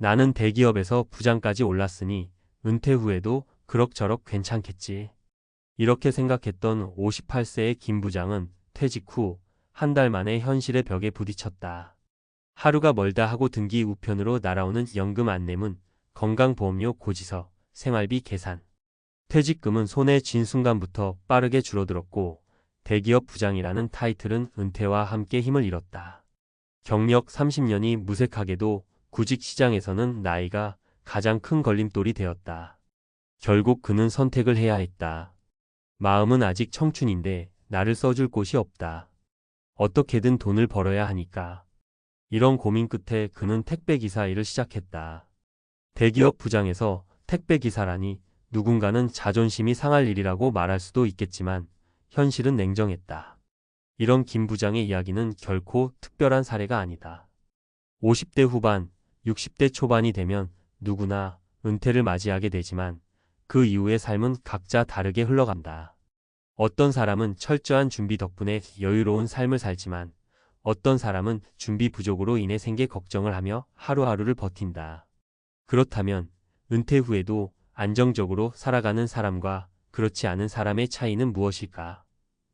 나는 대기업에서 부장까지 올랐으니 은퇴 후에도 그럭저럭 괜찮겠지. 이렇게 생각했던 58세의 김 부장은 퇴직 후 한 달 만에 현실의 벽에 부딪혔다. 하루가 멀다 하고 등기 우편으로 날아오는 연금 안내문, 건강보험료 고지서, 생활비 계산. 퇴직금은 손에 쥔 순간부터 빠르게 줄어들었고 대기업 부장이라는 타이틀은 은퇴와 함께 힘을 잃었다. 경력 30년이 무색하게도 구직 시장에서는 나이가 가장 큰 걸림돌이 되었다. 결국 그는 선택을 해야 했다. 마음은 아직 청춘인데 나를 써줄 곳이 없다. 어떻게든 돈을 벌어야 하니까. 이런 고민 끝에 그는 택배기사 일을 시작했다. 대기업 부장에서 택배기사라니 누군가는 자존심이 상할 일이라고 말할 수도 있겠지만 현실은 냉정했다. 이런 김 부장의 이야기는 결코 특별한 사례가 아니다. 50대 후반, 60대 초반이 되면 누구나 은퇴를 맞이하게 되지만 그 이후의 삶은 각자 다르게 흘러간다. 어떤 사람은 철저한 준비 덕분에 여유로운 삶을 살지만 어떤 사람은 준비 부족으로 인해 생계 걱정을 하며 하루하루를 버틴다. 그렇다면 은퇴 후에도 안정적으로 살아가는 사람과 그렇지 않은 사람의 차이는 무엇일까?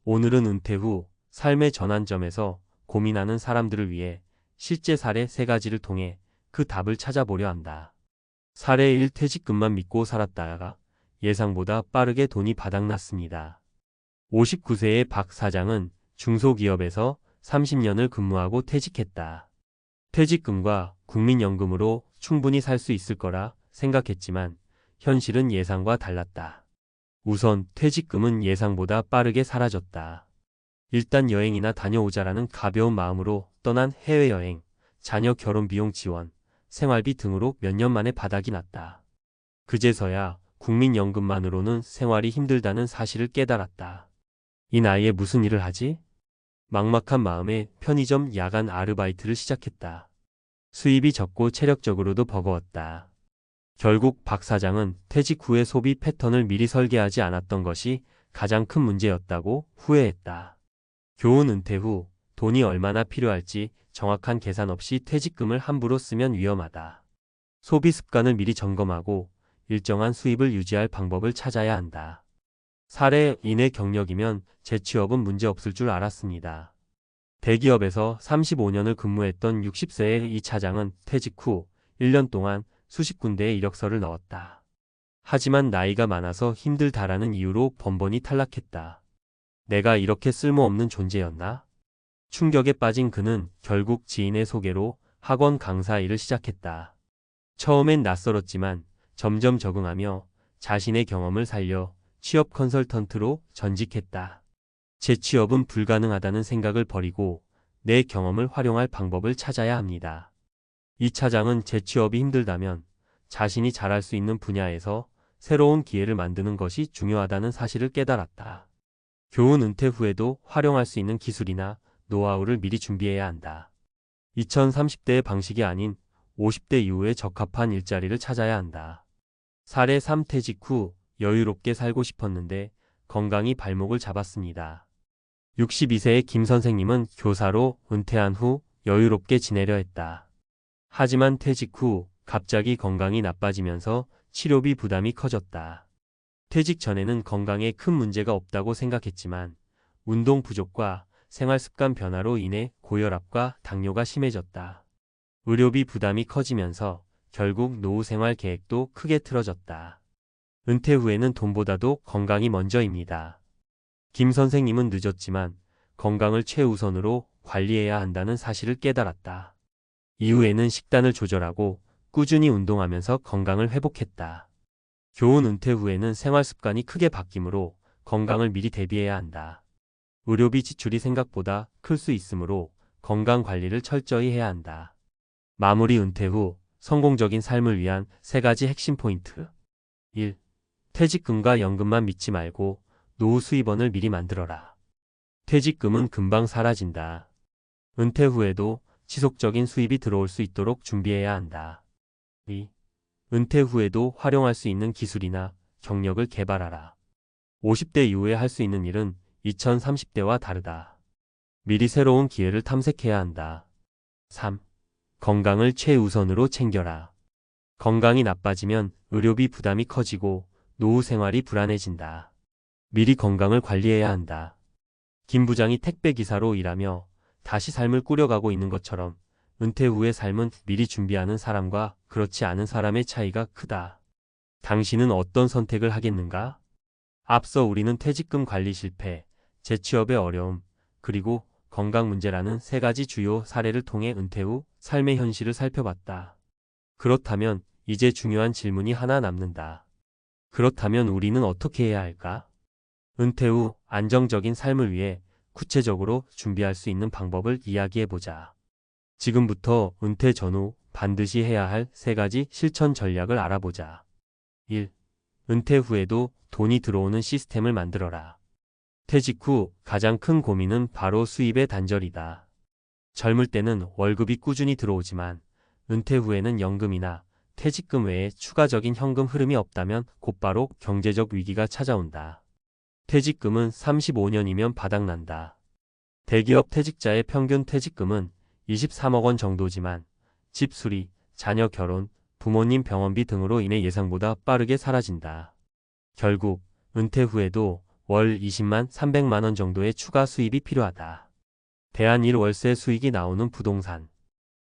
오늘은 은퇴 후 삶의 전환점에서 고민하는 사람들을 위해 실제 사례 3가지를 통해 그 답을 찾아보려 한다. 사례 1. 퇴직금만 믿고 살았다가 예상보다 빠르게 돈이 바닥났습니다. 59세의 박 사장은 중소기업에서 30년을 근무하고 퇴직했다. 퇴직금과 국민연금으로 충분히 살 수 있을 거라 생각했지만 현실은 예상과 달랐다. 우선 퇴직금은 예상보다 빠르게 사라졌다. 일단 여행이나 다녀오자라는 가벼운 마음으로 떠난 해외여행, 자녀 결혼 비용 지원, 생활비 등으로 몇 년 만에 바닥이 났다. 그제서야 국민연금만으로는 생활이 힘들다는 사실을 깨달았다. 이 나이에 무슨 일을 하지? 막막한 마음에 편의점 야간 아르바이트를 시작했다. 수입이 적고 체력적으로도 버거웠다. 결국 박 사장은 퇴직 후의 소비 패턴을 미리 설계하지 않았던 것이 가장 큰 문제였다고 후회했다. 교훈 은퇴 후 돈이 얼마나 필요할지 정확한 계산 없이 퇴직금을 함부로 쓰면 위험하다. 소비 습관을 미리 점검하고 일정한 수입을 유지할 방법을 찾아야 한다. 사례 2의 경력이면 재취업은 문제없을 줄 알았습니다. 대기업에서 35년을 근무했던 60세의 이 차장은 퇴직 후 1년 동안 수십 군데에 이력서를 넣었다. 하지만 나이가 많아서 힘들다라는 이유로 번번이 탈락했다. 내가 이렇게 쓸모없는 존재였나? 충격에 빠진 그는 결국 지인의 소개로 학원 강사 일을 시작했다. 처음엔 낯설었지만 점점 적응하며 자신의 경험을 살려 취업 컨설턴트로 전직했다. 재취업은 불가능하다는 생각을 버리고 내 경험을 활용할 방법을 찾아야 합니다. 이 차장은 재취업이 힘들다면 자신이 잘할 수 있는 분야에서 새로운 기회를 만드는 것이 중요하다는 사실을 깨달았다. 교훈 은퇴 후에도 활용할 수 있는 기술이나 노하우를 미리 준비해야 한다. 2030대의 방식이 아닌 50대 이후에 적합한 일자리를 찾아야 한다. 사례 3. 퇴직 후 여유롭게 살고 싶었는데 건강이 발목을 잡았습니다. 62세의 김 선생님은 교사로 은퇴한 후 여유롭게 지내려 했다. 하지만 퇴직 후 갑자기 건강이 나빠지면서 치료비 부담이 커졌다. 퇴직 전에는 건강에 큰 문제가 없다고 생각했지만 운동 부족과 생활 습관 변화로 인해 고혈압과 당뇨가 심해졌다. 의료비 부담이 커지면서 결국 노후 생활 계획도 크게 틀어졌다. 은퇴 후에는 돈보다도 건강이 먼저입니다. 김 선생님은 늦었지만 건강을 최우선으로 관리해야 한다는 사실을 깨달았다. 이후에는 식단을 조절하고 꾸준히 운동하면서 건강을 회복했다. 교훈 은퇴 후에는 생활 습관이 크게 바뀌므로 건강을 미리 대비해야 한다. 의료비 지출이 생각보다 클 수 있으므로 건강 관리를 철저히 해야 한다. 마무리 은퇴 후 성공적인 삶을 위한 3가지 핵심 포인트. 1. 퇴직금과 연금만 믿지 말고 노후 수입원을 미리 만들어라. 퇴직금은 금방 사라진다. 은퇴 후에도 지속적인 수입이 들어올 수 있도록 준비해야 한다. 2. 은퇴 후에도 활용할 수 있는 기술이나 경력을 개발하라. 50대 이후에 할 수 있는 일은 2030대와 다르다. 미리 새로운 기회를 탐색해야 한다. 3. 건강을 최우선으로 챙겨라. 건강이 나빠지면 의료비 부담이 커지고 노후 생활이 불안해진다. 미리 건강을 관리해야 한다. 김 부장이 택배기사로 일하며 다시 삶을 꾸려가고 있는 것처럼 은퇴 후의 삶은 미리 준비하는 사람과 그렇지 않은 사람의 차이가 크다. 당신은 어떤 선택을 하겠는가? 앞서 우리는 퇴직금 관리 실패, 재취업의 어려움, 그리고 건강 문제라는 세 가지 주요 사례를 통해 은퇴 후 삶의 현실을 살펴봤다. 그렇다면 이제 중요한 질문이 하나 남는다. 그렇다면 우리는 어떻게 해야 할까? 은퇴 후 안정적인 삶을 위해 구체적으로 준비할 수 있는 방법을 이야기해보자. 지금부터 은퇴 전후 반드시 해야 할 세 가지 실천 전략을 알아보자. 1. 은퇴 후에도 돈이 들어오는 시스템을 만들어라. 퇴직 후 가장 큰 고민은 바로 수입의 단절이다. 젊을 때는 월급이 꾸준히 들어오지만 은퇴 후에는 연금이나 퇴직금 외에 추가적인 현금 흐름이 없다면 곧바로 경제적 위기가 찾아온다. 퇴직금은 35년이면 바닥난다. 대기업 퇴직자의 평균 퇴직금은 23억 원 정도지만 집 수리, 자녀 결혼, 부모님 병원비 등으로 인해 예상보다 빠르게 사라진다. 결국 은퇴 후에도 월 20만 300만 원 정도의 추가 수입이 필요하다. 대한 1월세 수익이 나오는 부동산.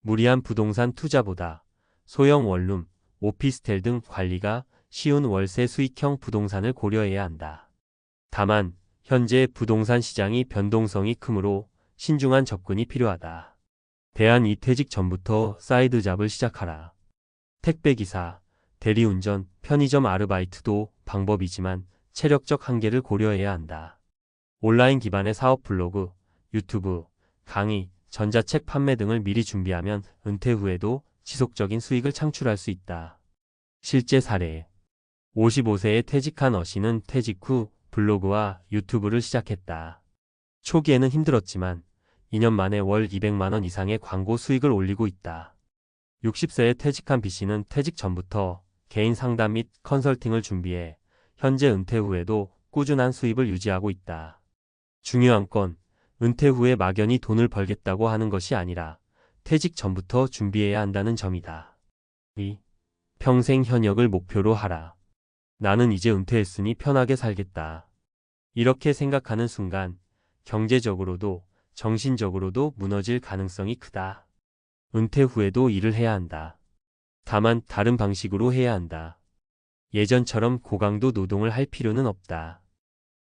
무리한 부동산 투자보다 소형 원룸, 오피스텔 등 관리가 쉬운 월세 수익형 부동산을 고려해야 한다. 다만 현재 부동산 시장이 변동성이 크므로 신중한 접근이 필요하다. 대한 이퇴직 전부터 사이드 잡을 시작하라. 택배기사, 대리운전, 편의점 아르바이트도 방법이지만 체력적 한계를 고려해야 한다. 온라인 기반의 사업 블로그, 유튜브, 강의, 전자책 판매 등을 미리 준비하면 은퇴 후에도 지속적인 수익을 창출할 수 있다. 실제 사례. 55세에 퇴직한 어씨는 퇴직 후 블로그와 유튜브를 시작했다. 초기에는 힘들었지만 2년 만에 월 200만 원 이상의 광고 수익을 올리고 있다. 60세에 퇴직한 B씨는 퇴직 전부터 개인 상담 및 컨설팅을 준비해 현재 은퇴 후에도 꾸준한 수입을 유지하고 있다. 중요한 건 은퇴 후에 막연히 돈을 벌겠다고 하는 것이 아니라 퇴직 전부터 준비해야 한다는 점이다. 2. 평생 현역을 목표로 하라. 나는 이제 은퇴했으니 편하게 살겠다. 이렇게 생각하는 순간 경제적으로도 정신적으로도 무너질 가능성이 크다. 은퇴 후에도 일을 해야 한다. 다만 다른 방식으로 해야 한다. 예전처럼 고강도 노동을 할 필요는 없다.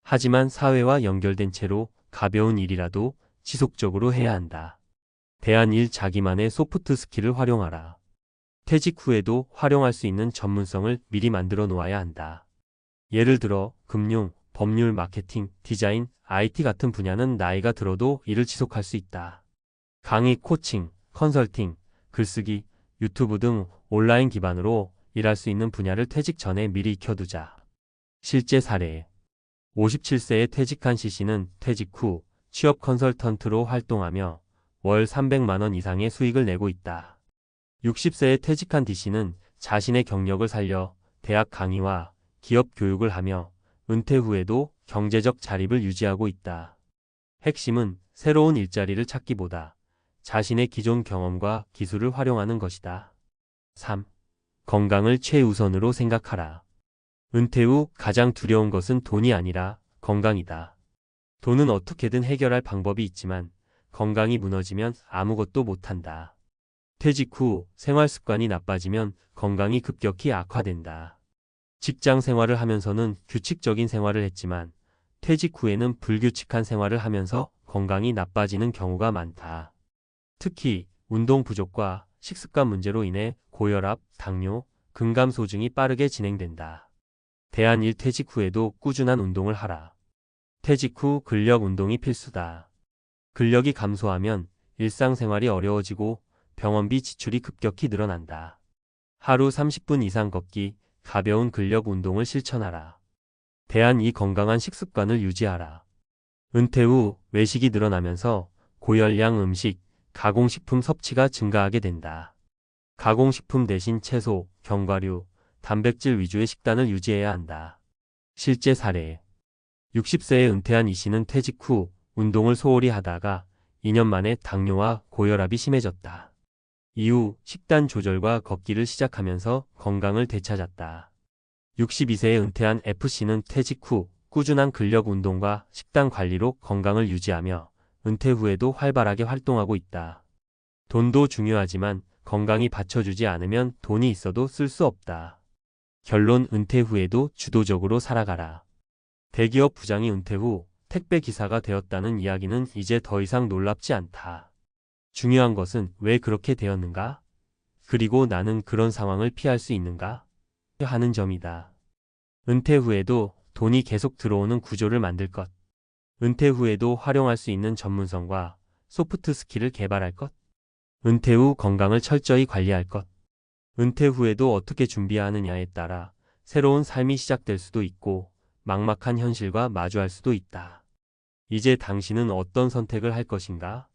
하지만 사회와 연결된 채로 가벼운 일이라도 지속적으로 해야 한다. 대한 일 자기만의 소프트 스킬을 활용하라. 퇴직 후에도 활용할 수 있는 전문성을 미리 만들어 놓아야 한다. 예를 들어 금융, 법률, 마케팅, 디자인, IT 같은 분야는 나이가 들어도 일을 지속할 수 있다. 강의, 코칭, 컨설팅, 글쓰기, 유튜브 등 온라인 기반으로 일할 수 있는 분야를 퇴직 전에 미리 익혀두자. 실제 사례. 57세에 퇴직한 C씨는 퇴직 후 취업 컨설턴트로 활동하며 월 300만 원 이상의 수익을 내고 있다. 60세에 퇴직한 D씨는 자신의 경력을 살려 대학 강의와 기업 교육을 하며 은퇴 후에도 경제적 자립을 유지하고 있다. 핵심은 새로운 일자리를 찾기보다 자신의 기존 경험과 기술을 활용하는 것이다. 3. 건강을 최우선으로 생각하라. 은퇴 후 가장 두려운 것은 돈이 아니라 건강이다. 돈은 어떻게든 해결할 방법이 있지만 건강이 무너지면 아무것도 못한다. 퇴직 후 생활 습관이 나빠지면 건강이 급격히 악화된다. 직장 생활을 하면서는 규칙적인 생활을 했지만 퇴직 후에는 불규칙한 생활을 하면서 건강이 나빠지는 경우가 많다. 특히 운동 부족과 식습관 문제로 인해 고혈압, 당뇨, 근감소증이 빠르게 진행된다. 대한 일 퇴직 후에도 꾸준한 운동을 하라. 퇴직 후 근력 운동이 필수다. 근력이 감소하면 일상생활이 어려워지고 병원비 지출이 급격히 늘어난다. 하루 30분 이상 걷기, 가벼운 근력 운동을 실천하라. 대한 이 건강한 식습관을 유지하라. 은퇴 후 외식이 늘어나면서 고열량 음식, 가공식품 섭취가 증가하게 된다. 가공식품 대신 채소, 견과류, 단백질 위주의 식단을 유지해야 한다. 실제 사례. 60세에 은퇴한 E씨는 퇴직 후 운동을 소홀히 하다가 2년 만에 당뇨와 고혈압이 심해졌다. 이후 식단 조절과 걷기를 시작하면서 건강을 되찾았다. 62세에 은퇴한 FC는 퇴직 후 꾸준한 근력 운동과 식단 관리로 건강을 유지하며 은퇴 후에도 활발하게 활동하고 있다. 돈도 중요하지만 건강이 받쳐주지 않으면 돈이 있어도 쓸 수 없다. 결론 은퇴 후에도 주도적으로 살아가라. 대기업 부장이 은퇴 후 택배 기사가 되었다는 이야기는 이제 더 이상 놀랍지 않다. 중요한 것은 왜 그렇게 되었는가? 그리고 나는 그런 상황을 피할 수 있는가? 하는 점이다. 은퇴 후에도 돈이 계속 들어오는 구조를 만들 것. 은퇴 후에도 활용할 수 있는 전문성과 소프트 스킬을 개발할 것. 은퇴 후 건강을 철저히 관리할 것. 은퇴 후에도 어떻게 준비하느냐에 따라 새로운 삶이 시작될 수도 있고 막막한 현실과 마주할 수도 있다. 이제 당신은 어떤 선택을 할 것인가?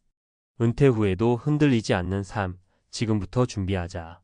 은퇴 후에도 흔들리지 않는 삶, 지금부터 준비하자.